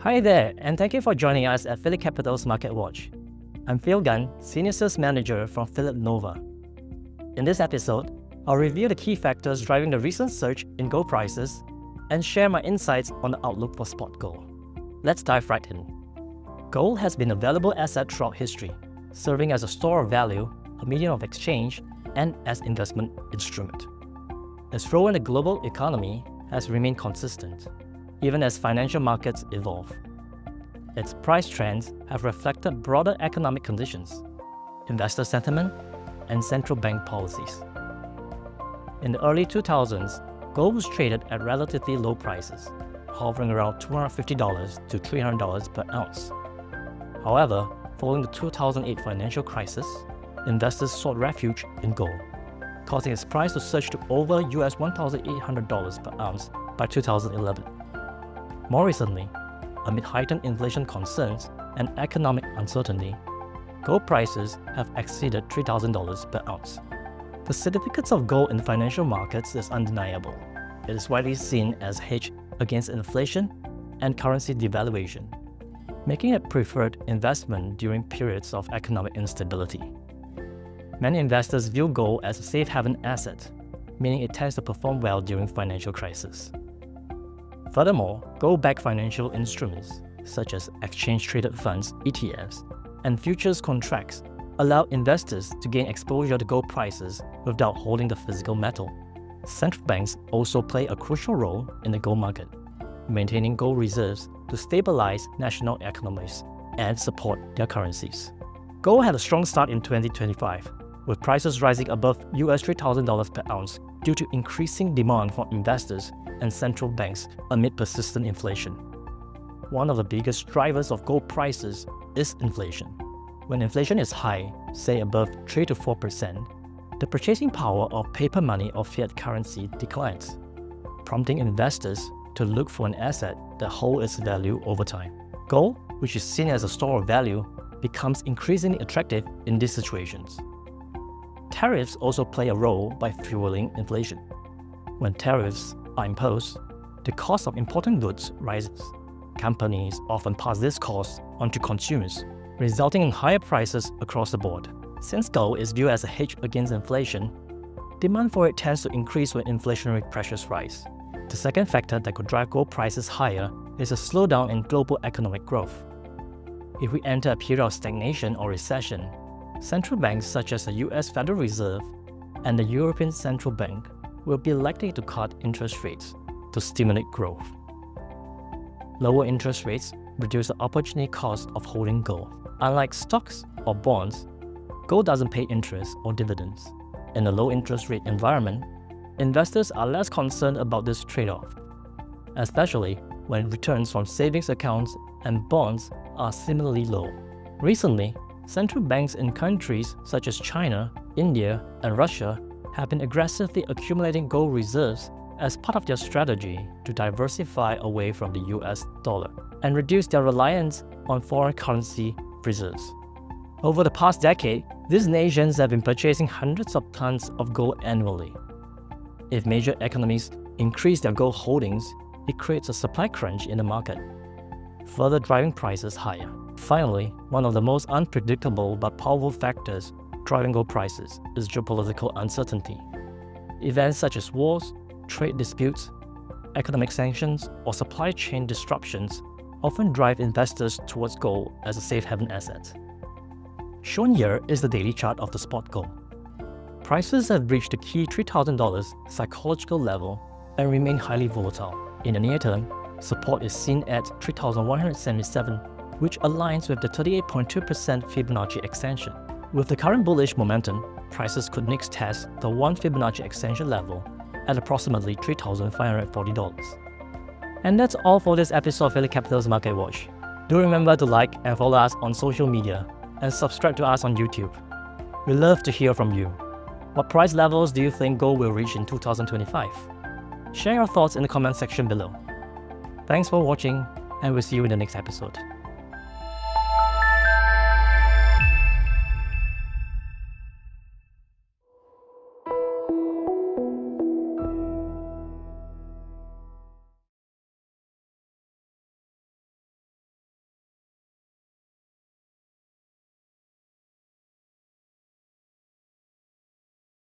Hi there, and thank you for joining us at PhillipCapital's Market Watch. I'm Phil Gunn, Senior Sales Manager from Phillip Nova. In this episode, I'll review the key factors driving the recent surge in gold prices and share my insights on the outlook for spot gold. Let's dive right in. Gold has been a valuable asset throughout history, serving as a store of value, a medium of exchange, and as investment instrument. Its role in the global economy has remained consistent, even as financial markets evolve. Its price trends have reflected broader economic conditions, investor sentiment, and central bank policies. In the early 2000s, gold was traded at relatively low prices, hovering around $250 to $300 per ounce. However, following the 2008 financial crisis, investors sought refuge in gold, causing its price to surge to over US $1,800 per ounce by 2011. More recently, amid heightened inflation concerns and economic uncertainty, gold prices have exceeded $3,000 per ounce. The significance of gold in financial markets is undeniable. It is widely seen as a hedge against inflation and currency devaluation, making it preferred investment during periods of economic instability. Many investors view gold as a safe haven asset, meaning it tends to perform well during financial crises. Furthermore, gold-backed financial instruments, such as exchange-traded funds (ETFs) and futures contracts, allow investors to gain exposure to gold prices without holding the physical metal. Central banks also play a crucial role in the gold market, maintaining gold reserves to stabilize national economies and support their currencies. Gold had a strong start in 2025, with prices rising above US $3,000 per ounce due to increasing demand from investors and central banks amid persistent inflation. One of the biggest drivers of gold prices is inflation. When inflation is high, say above 3 to 4%, the purchasing power of paper money or fiat currency declines, prompting investors to look for an asset that holds its value over time. Gold, which is seen as a store of value, becomes increasingly attractive in these situations. Tariffs also play a role by fueling inflation. When tariffs are imposed, the cost of importing goods rises. Companies often pass this cost on to consumers, resulting in higher prices across the board. Since gold is viewed as a hedge against inflation, demand for it tends to increase when inflationary pressures rise. The second factor that could drive gold prices higher is a slowdown in global economic growth. If we enter a period of stagnation or recession, central banks such as the US Federal Reserve and the European Central Bank will be likely to cut interest rates to stimulate growth. Lower interest rates reduce the opportunity cost of holding gold. Unlike stocks or bonds, gold doesn't pay interest or dividends. In a low interest rate environment, investors are less concerned about this trade-off, especially when returns from savings accounts and bonds are similarly low. Recently, central banks in countries such as China, India, and Russia have been aggressively accumulating gold reserves as part of their strategy to diversify away from the US dollar and reduce their reliance on foreign currency reserves. Over the past decade, these nations have been purchasing hundreds of tons of gold annually. If major economies increase their gold holdings, it creates a supply crunch in the market, further driving prices higher. Finally, one of the most unpredictable but powerful factors driving gold prices is geopolitical uncertainty. Events such as wars, trade disputes, economic sanctions, or supply chain disruptions often drive investors towards gold as a safe haven asset. Shown here is the daily chart of the spot gold. Prices have reached the key $3,000 psychological level and remain highly volatile. In the near term, support is seen at $3,177, which aligns with the 38.2% Fibonacci extension. With the current bullish momentum, prices could next test the 1 Fibonacci extension level at approximately $3,540. And that's all for this episode of PhillipCapital's Market Watch. Do remember to like and follow us on social media and subscribe to us on YouTube. We love to hear from you. What price levels do you think gold will reach in 2025? Share your thoughts in the comment section below. Thanks for watching, and we'll see you in the next episode.